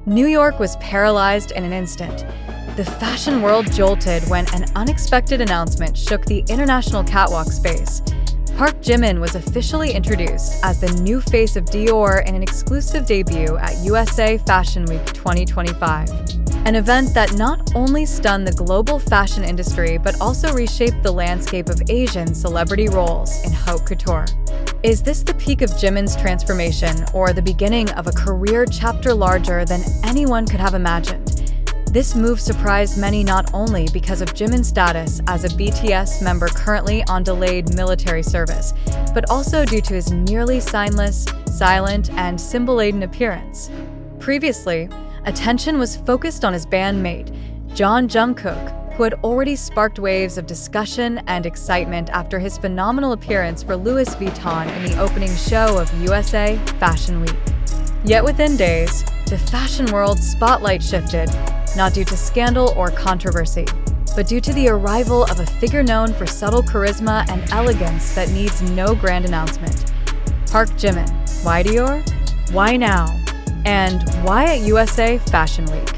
New York was paralyzed in an instant. The fashion world jolted when an unexpected announcement shook the international catwalk space. Park Jimin was officially introduced as the new face of Dior in an exclusive debut at USA Fashion Week 2025. An event that not only stunned the global fashion industry but also reshaped the landscape of Asian celebrity roles in haute couture. Is this the peak of Jimin's transformation or the beginning of a career chapter larger than anyone could have imagined? This move surprised many not only because of Jimin's status as a BTS member currently on delayed military service, but also due to his nearly signless, silent, and symbol-laden appearance. Previously, attention was focused on his bandmate, Jungkook, who had already sparked waves of discussion and excitement after his phenomenal appearance for Louis Vuitton in the opening show of USA Fashion Week. Yet within days, the fashion world's spotlight shifted, not due to scandal or controversy, but due to the arrival of a figure known for subtle charisma and elegance that needs no grand announcement. Park Jimin. Why Dior? Why now? And why at USA Fashion Week?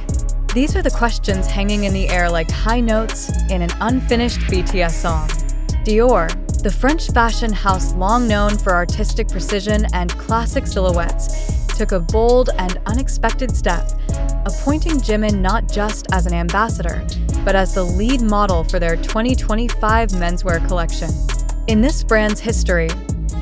These are the questions hanging in the air like high notes in an unfinished BTS song. Dior, the French fashion house long known for artistic precision and classic silhouettes, took a bold and unexpected step, appointing Jimin not just as an ambassador, but as the lead model for their 2025 menswear collection. In this brand's history,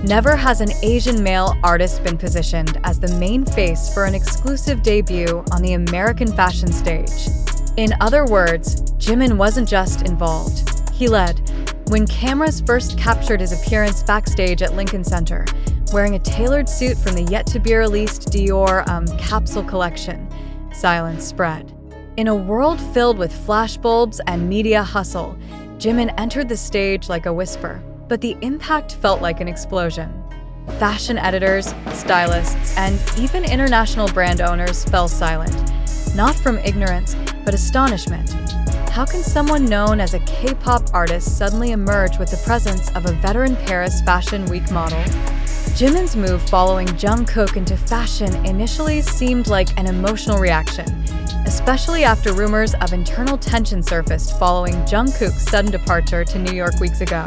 never has an Asian male artist been positioned as the main face for an exclusive debut on the American fashion stage. In other words, Jimin wasn't just involved, he led. When cameras first captured his appearance backstage at Lincoln Center, wearing a tailored suit from the yet-to-be-released Dior capsule collection, silence spread. In a world filled with flashbulbs and media hustle, Jimin entered the stage like a whisper, but the impact felt like an explosion. Fashion editors, stylists, and even international brand owners fell silent, not from ignorance, but astonishment. How can someone known as a K-pop artist suddenly emerge with the presence of a veteran Paris Fashion Week model? Jimin's move following Jungkook into fashion initially seemed like an emotional reaction, especially after rumors of internal tension surfaced following Jungkook's sudden departure to New York weeks ago.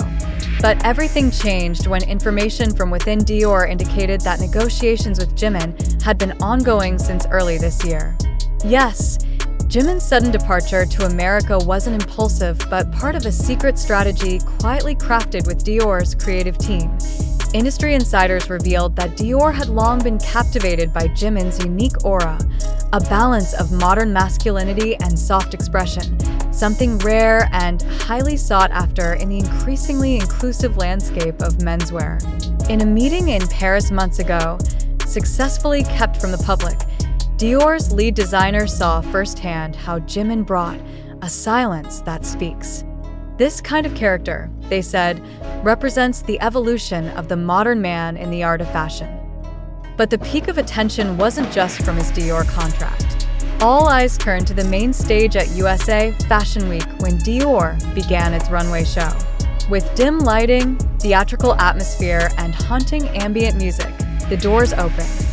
But everything changed when information from within Dior indicated that negotiations with Jimin had been ongoing since early this year. Yes, Jimin's sudden departure to America wasn't impulsive, but part of a secret strategy quietly crafted with Dior's creative team. Industry insiders revealed that Dior had long been captivated by Jimin's unique aura, a balance of modern masculinity and soft expression, something rare and highly sought after in the increasingly inclusive landscape of menswear. In a meeting in Paris months ago, successfully kept from the public, Dior's lead designer saw firsthand how Jimin brought a silence that speaks. This kind of character, they said, represents the evolution of the modern man in the art of fashion. But the peak of attention wasn't just from his Dior contract. All eyes turned to the main stage at USA Fashion Week when Dior began its runway show. With dim lighting, theatrical atmosphere, and haunting ambient music, the doors opened.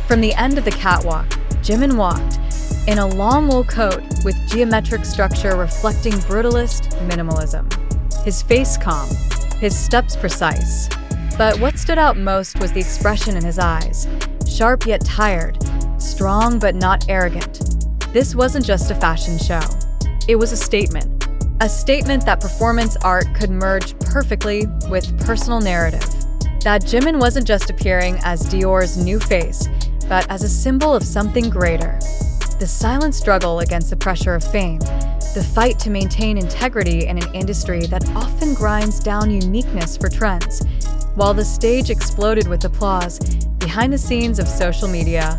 From the end of the catwalk, Jimin walked, in a long wool coat with geometric structure reflecting brutalist minimalism. His face calm, his steps precise. But what stood out most was the expression in his eyes, sharp yet tired, strong but not arrogant. This wasn't just a fashion show. It was a statement that performance art could merge perfectly with personal narrative. That Jimin wasn't just appearing as Dior's new face, but as a symbol of something greater. The silent struggle against the pressure of fame, the fight to maintain integrity in an industry that often grinds down uniqueness for trends. While the stage exploded with applause, behind the scenes of social media,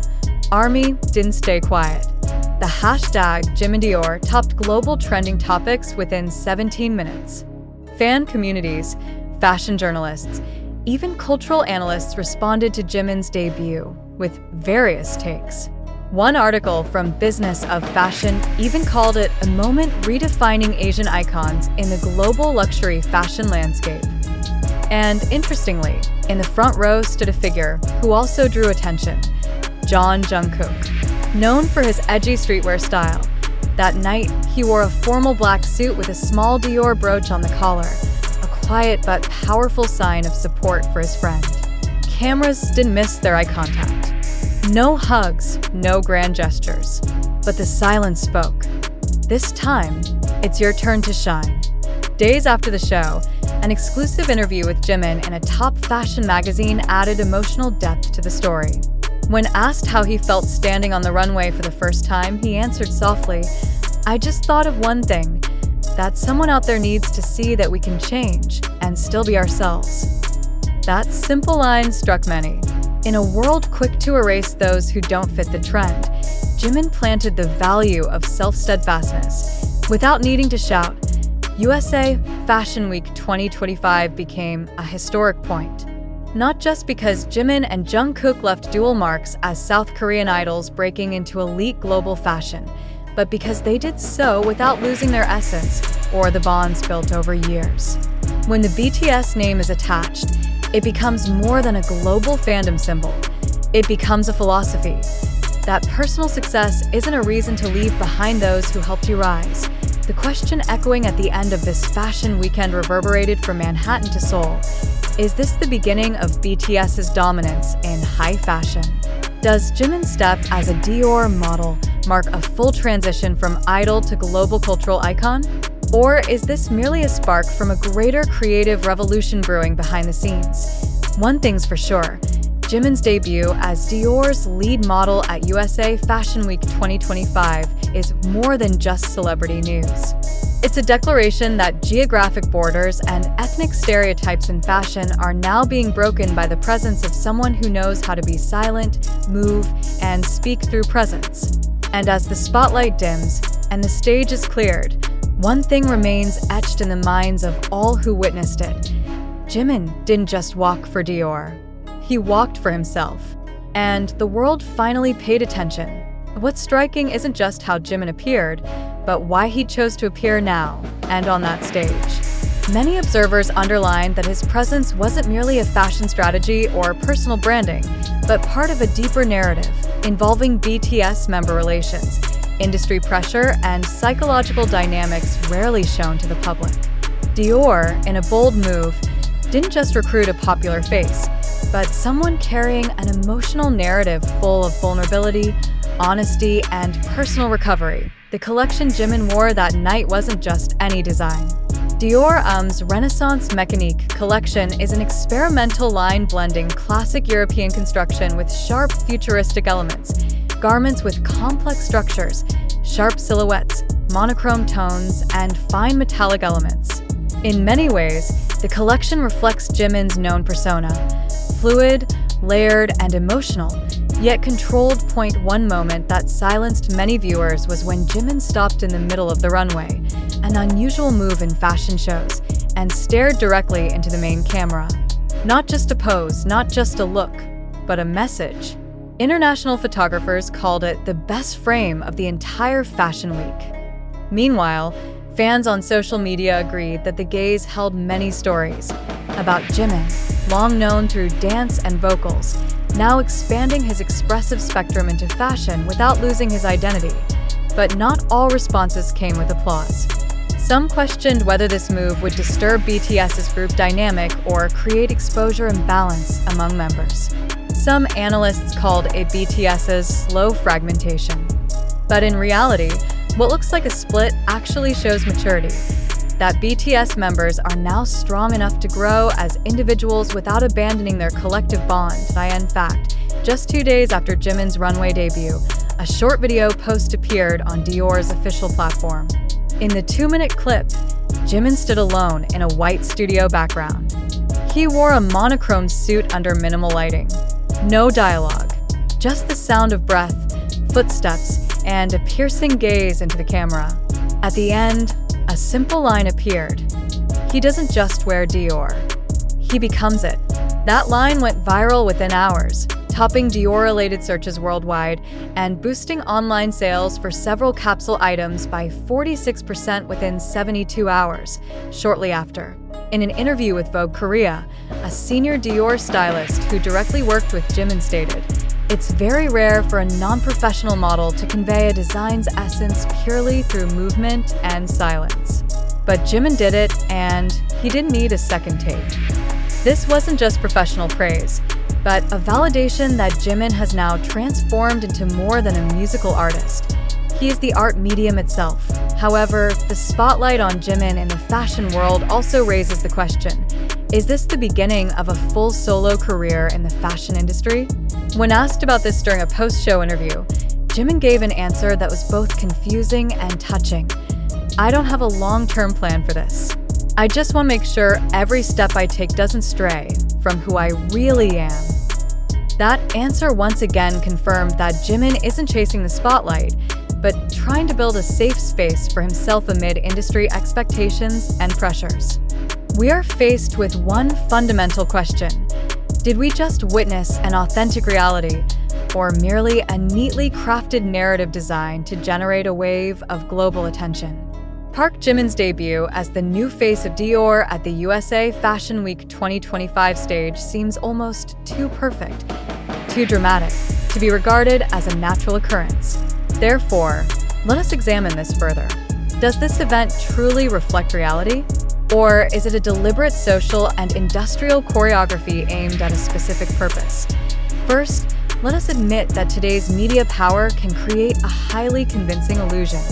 ARMY didn't stay quiet. The hashtag #JiminDior topped global trending topics within 17 minutes. Fan communities, fashion journalists, even cultural analysts responded to Jimin's debut with various takes. One article from Business of Fashion even called it a moment redefining Asian icons in the global luxury fashion landscape. And interestingly, in the front row stood a figure who also drew attention, Jungkook. Known for his edgy streetwear style, that night he wore a formal black suit with a small Dior brooch on the collar, a quiet but powerful sign of support for his friend. Cameras didn't miss their eye contact. No hugs, no grand gestures. But the silence spoke. This time, it's your turn to shine. Days after the show, an exclusive interview with Jimin in a top fashion magazine added emotional depth to the story. When asked how he felt standing on the runway for the first time, he answered softly, "I just thought of one thing, that someone out there needs to see that we can change and still be ourselves." That simple line struck many. In a world quick to erase those who don't fit the trend, Jimin planted the value of self-steadfastness. Without needing to shout, USA Fashion Week 2025 became a historic point. Not just because Jimin and Jungkook left dual marks as South Korean idols breaking into elite global fashion, but because they did so without losing their essence or the bonds built over years. When the BTS name is attached, it becomes more than a global fandom symbol. It becomes a philosophy. That personal success isn't a reason to leave behind those who helped you rise. The question echoing at the end of this fashion weekend reverberated from Manhattan to Seoul. Is this the beginning of BTS's dominance in high fashion? Does Jimin's step as a Dior model mark a full transition from idol to global cultural icon? Or is this merely a spark from a greater creative revolution brewing behind the scenes? One thing's for sure, Jimin's debut as Dior's lead model at USA Fashion Week 2025 is more than just celebrity news. It's a declaration that geographic borders and ethnic stereotypes in fashion are now being broken by the presence of someone who knows how to be silent, move, and speak through presence. And as the spotlight dims and the stage is cleared, one thing remains etched in the minds of all who witnessed it. Jimin didn't just walk for Dior. He walked for himself. And the world finally paid attention. What's striking isn't just how Jimin appeared, but why he chose to appear now and on that stage. Many observers underlined that his presence wasn't merely a fashion strategy or personal branding, but part of a deeper narrative involving BTS member relations, industry pressure, and psychological dynamics rarely shown to the public. Dior, in a bold move, didn't just recruit a popular face, but someone carrying an emotional narrative full of vulnerability, honesty, and personal recovery. The collection Jimin wore that night wasn't just any design. Dior's Renaissance Mécanique collection is an experimental line blending classic European construction with sharp futuristic elements, garments with complex structures, sharp silhouettes, monochrome tones, and fine metallic elements. In many ways, the collection reflects Jimin's known persona, fluid, layered, and emotional, yet controlled. One moment that silenced many viewers was when Jimin stopped in the middle of the runway, an unusual move in fashion shows, and stared directly into the main camera. Not just a pose, not just a look, but a message. International photographers called it the best frame of the entire fashion week. Meanwhile, fans on social media agreed that the gaze held many stories about Jimin, long known through dance and vocals, now expanding his expressive spectrum into fashion without losing his identity. But not all responses came with applause. Some questioned whether this move would disturb BTS's group dynamic or create exposure and balance among members. Some analysts called it BTS's slow fragmentation. But in reality, what looks like a split actually shows maturity. That BTS members are now strong enough to grow as individuals without abandoning their collective bond. In fact, just 2 days after Jimin's runway debut, a short video post appeared on Dior's official platform. In the 2-minute clip, Jimin stood alone in a white studio background. He wore a monochrome suit under minimal lighting. No dialogue, just the sound of breath, footsteps, and a piercing gaze into the camera. At the end, a simple line appeared. He doesn't just wear Dior. He becomes it. That line went viral within hours, topping Dior-related searches worldwide and boosting online sales for several capsule items by 46% within 72 hours, shortly after. In an interview with Vogue Korea, a senior Dior stylist who directly worked with Jimin stated, It's very rare for a non-professional model to convey a design's essence purely through movement and silence. But Jimin did it, and he didn't need a second take. This wasn't just professional praise, but a validation that Jimin has now transformed into more than a musical artist. He is the art medium itself. However, the spotlight on Jimin in the fashion world also raises the question, is this the beginning of a full solo career in the fashion industry? When asked about this during a post-show interview, Jimin gave an answer that was both confusing and touching. I don't have a long-term plan for this. I just want to make sure every step I take doesn't stray from who I really am. That answer once again confirmed that Jimin isn't chasing the spotlight, but trying to build a safe space for himself amid industry expectations and pressures. We are faced with one fundamental question. Did we just witness an authentic reality, or merely a neatly crafted narrative designed to generate a wave of global attention? Park Jimin's debut as the new face of Dior at the USA Fashion Week 2025 stage seems almost too perfect, too dramatic, to be regarded as a natural occurrence. Therefore, let us examine this further. Does this event truly reflect reality? Or is it a deliberate social and industrial choreography aimed at a specific purpose? First, let us admit that today's media power can create a highly convincing illusion.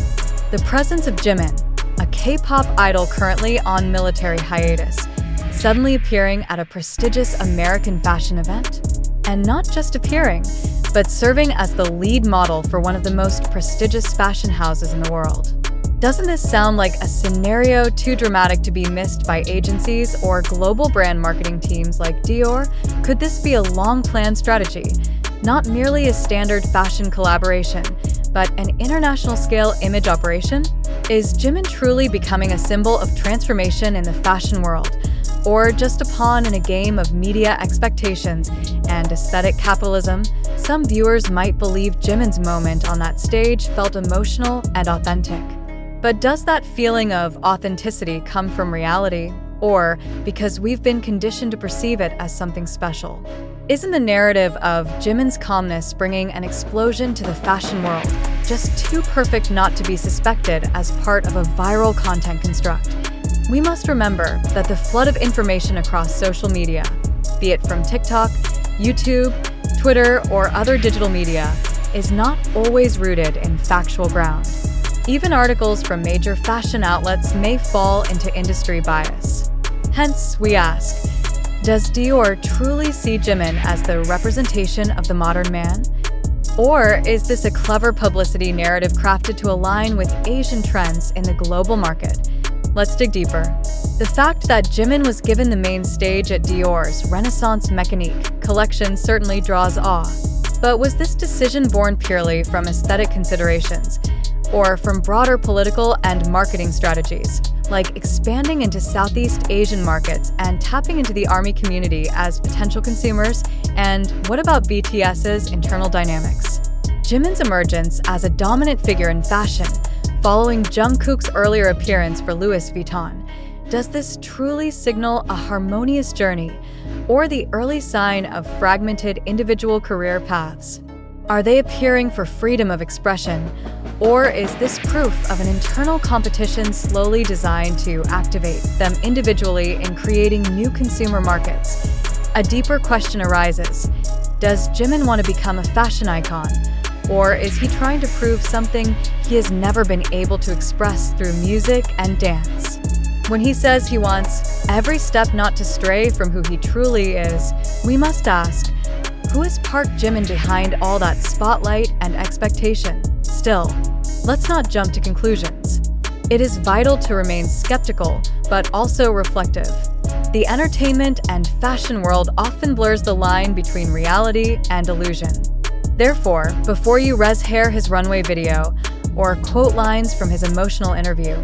The presence of Jimin, a K-pop idol currently on military hiatus, suddenly appearing at a prestigious American fashion event? And not just appearing, but serving as the lead model for one of the most prestigious fashion houses in the world. Doesn't this sound like a scenario too dramatic to be missed by agencies or global brand marketing teams like Dior? Could this be a long-planned strategy, not merely a standard fashion collaboration, but an international-scale image operation? Is Jimin truly becoming a symbol of transformation in the fashion world, or just a pawn in a game of media expectations and aesthetic capitalism? Some viewers might believe Jimin's moment on that stage felt emotional and authentic. But does that feeling of authenticity come from reality, or because we've been conditioned to perceive it as something special? Isn't the narrative of Jimin's calmness bringing an explosion to the fashion world just too perfect not to be suspected as part of a viral content construct? We must remember that the flood of information across social media, be it from TikTok, YouTube, Twitter, or other digital media, is not always rooted in factual ground. Even articles from major fashion outlets may fall into industry bias. Hence, we ask, does Dior truly see Jimin as the representation of the modern man? Or is this a clever publicity narrative crafted to align with Asian trends in the global market? Let's dig deeper. The fact that Jimin was given the main stage at Dior's Renaissance Mécanique collection certainly draws awe. But was this decision born purely from aesthetic considerations, or from broader political and marketing strategies, like expanding into Southeast Asian markets and tapping into the ARMY community as potential consumers? And what about BTS's internal dynamics? Jimin's emergence as a dominant figure in fashion, following Jungkook's earlier appearance for Louis Vuitton, does this truly signal a harmonious journey, or the early sign of fragmented individual career paths? Are they appearing for freedom of expression, or is this proof of an internal competition slowly designed to activate them individually in creating new consumer markets? A deeper question arises. Does Jimin want to become a fashion icon, or is he trying to prove something he has never been able to express through music and dance? When he says he wants every step not to stray from who he truly is, we must ask, who is Park Jimin behind all that spotlight and expectation? Still, let's not jump to conclusions. It is vital to remain skeptical, but also reflective. The entertainment and fashion world often blurs the line between reality and illusion. Therefore, before you hair his runway video or quote lines from his emotional interview,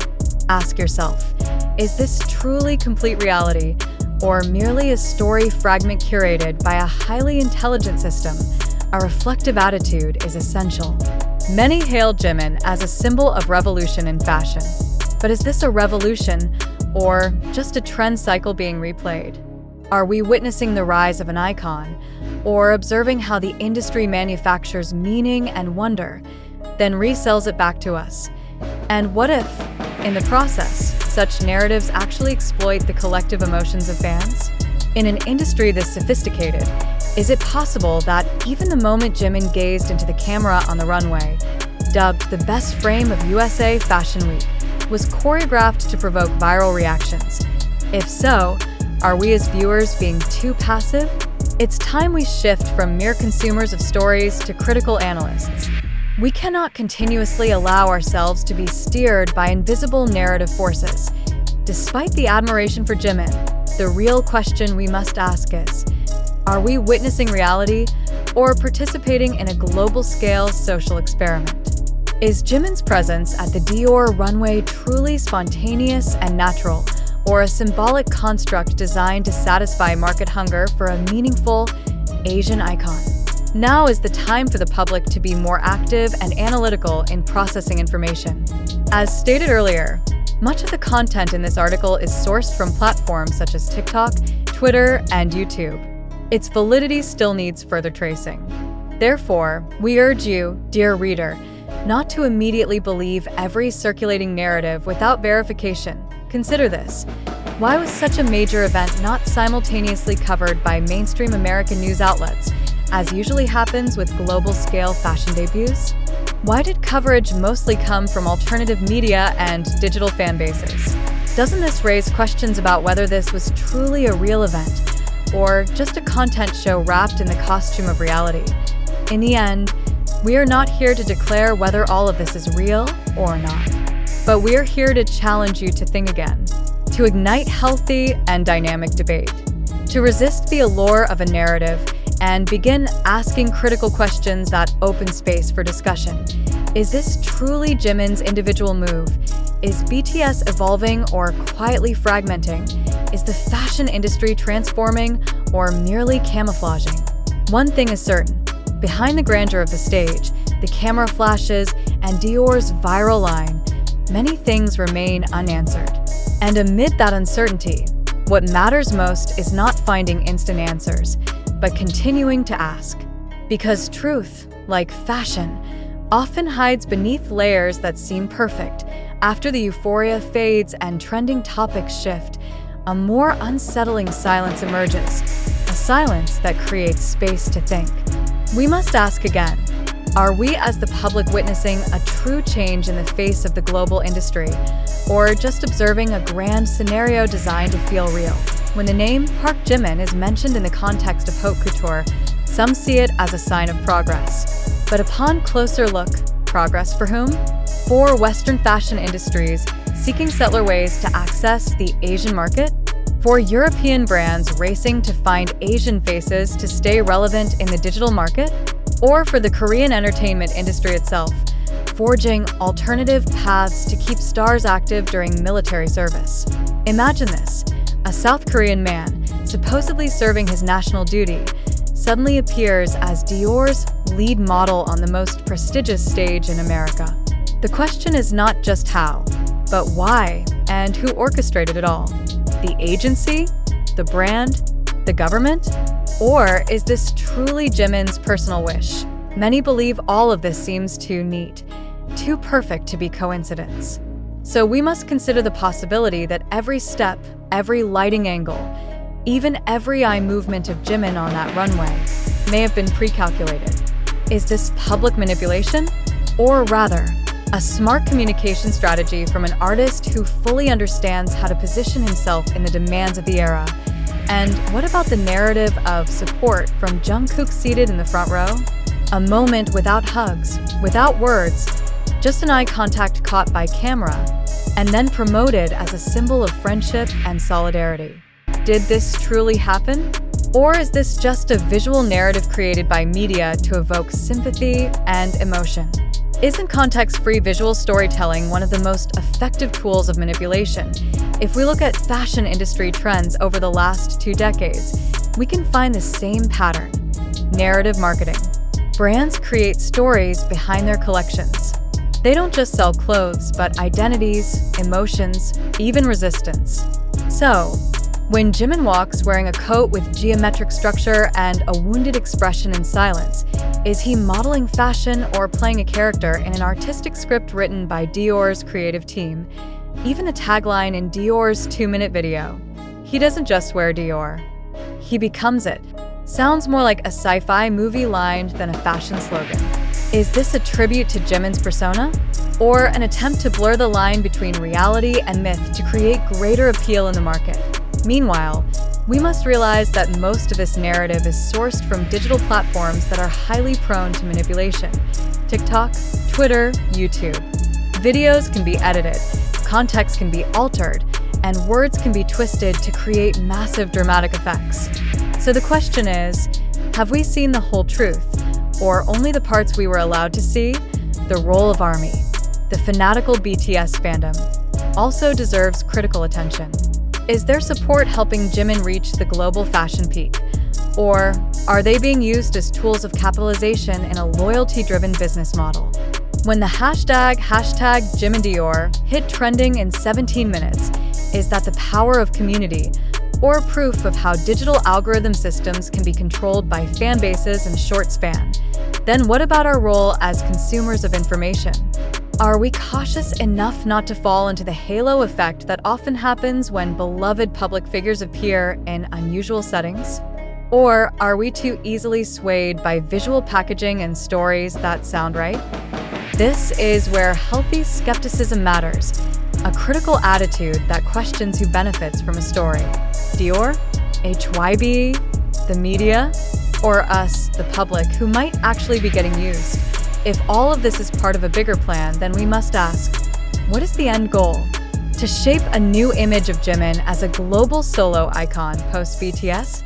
ask yourself, is this truly complete reality, or merely a story fragment curated by a highly intelligent system? A reflective attitude is essential. Many hail Jimin as a symbol of revolution in fashion. But is this a revolution, or just a trend cycle being replayed? Are we witnessing the rise of an icon, or observing how the industry manufactures meaning and wonder, then resells it back to us? And what if, in the process, such narratives actually exploit the collective emotions of fans? In an industry this sophisticated, is it possible that even the moment Jimin gazed into the camera on the runway, dubbed the best frame of USA Fashion Week, was choreographed to provoke viral reactions? If so, are we as viewers being too passive? It's time we shift from mere consumers of stories to critical analysts. We cannot continuously allow ourselves to be steered by invisible narrative forces. Despite the admiration for Jimin, the real question we must ask is, are we witnessing reality or participating in a global-scale social experiment? Is Jimin's presence at the Dior runway truly spontaneous and natural, or a symbolic construct designed to satisfy market hunger for a meaningful Asian icon? Now is the time for the public to be more active and analytical in processing information. As stated earlier, much of the content in this article is sourced from platforms such as TikTok, Twitter, and YouTube. Its validity still needs further tracing. Therefore, we urge you, dear reader, not to immediately believe every circulating narrative without verification. Consider this. Why was such a major event not simultaneously covered by mainstream American news outlets, as usually happens with global-scale fashion debuts? Why did coverage mostly come from alternative media and digital fan bases? Doesn't this raise questions about whether this was truly a real event, or just a content show wrapped in the costume of reality? In the end, we are not here to declare whether all of this is real or not. But we're here to challenge you to think again, to ignite healthy and dynamic debate, to resist the allure of a narrative and begin asking critical questions that open space for discussion. Is this truly Jimin's individual move? Is BTS evolving or quietly fragmenting? Is the fashion industry transforming or merely camouflaging? One thing is certain. Behind the grandeur of the stage, the camera flashes, and Dior's viral line, many things remain unanswered. And amid that uncertainty, what matters most is not finding instant answers, but continuing to ask. Because truth, like fashion, often hides beneath layers that seem perfect. After the euphoria fades and trending topics shift, a more unsettling silence emerges, a silence that creates space to think. We must ask again, are we as the public witnessing a true change in the face of the global industry, or just observing a grand scenario designed to feel real? When the name Park Jimin is mentioned in the context of haute couture, some see it as a sign of progress. But upon closer look, progress for whom? For Western fashion industries seeking subtler ways to access the Asian market? For European brands racing to find Asian faces to stay relevant in the digital market? Or for the Korean entertainment industry itself, forging alternative paths to keep stars active during military service? Imagine this. A South Korean man, supposedly serving his national duty, suddenly appears as Dior's lead model on the most prestigious stage in America. The question is not just how, but why and who orchestrated it all? The agency? The brand? The government? Or is this truly Jimin's personal wish? Many believe all of this seems too neat, too perfect to be coincidence. So we must consider the possibility that every step, every lighting angle, even every eye movement of Jimin on that runway may have been pre-calculated. Is this public manipulation? Or rather, a smart communication strategy from an artist who fully understands how to position himself in the demands of the era? And what about the narrative of support from Jungkook seated in the front row? A moment without hugs, without words, just an eye contact caught by camera, and then promoted as a symbol of friendship and solidarity. Did this truly happen? Or is this just a visual narrative created by media to evoke sympathy and emotion? Isn't context-free visual storytelling one of the most effective tools of manipulation? If we look at fashion industry trends over the last 2 decades, we can find the same pattern. Narrative marketing. Brands create stories behind their collections. They don't just sell clothes, but identities, emotions, even resistance. So, When Jimin walks wearing a coat with geometric structure and a wounded expression in silence, is he modeling fashion or playing a character in an artistic script written by Dior's creative team? Even a tagline in Dior's 2-minute video. He doesn't just wear Dior. He becomes it. Sounds more like a sci-fi movie line than a fashion slogan. Is this a tribute to Jimin's persona? Or an attempt to blur the line between reality and myth to create greater appeal in the market? Meanwhile, we must realize that most of this narrative is sourced from digital platforms that are highly prone to manipulation. TikTok, Twitter, YouTube. Videos can be edited, context can be altered, and words can be twisted to create massive dramatic effects. So the question is, have we seen the whole truth, or only the parts we were allowed to see? The role of ARMY, the fanatical BTS fandom, also deserves critical attention. Is their support helping Jimin reach the global fashion peak? Or are they being used as tools of capitalization in a loyalty-driven business model? When the hashtag JimminDior hit trending in 17 minutes, is that the power of community or proof of how digital algorithm systems can be controlled by fan bases in a short span? Then what about our role as consumers of information? Are we cautious enough not to fall into the halo effect that often happens when beloved public figures appear in unusual settings? Or are we too easily swayed by visual packaging and stories that sound right? This is where healthy skepticism matters, a critical attitude that questions who benefits from a story. Dior? Hybe? The media? Or us, the public, who might actually be getting used? If all of this is part of a bigger plan, then we must ask, what is the end goal? To shape a new image of Jimin as a global solo icon post-BTS?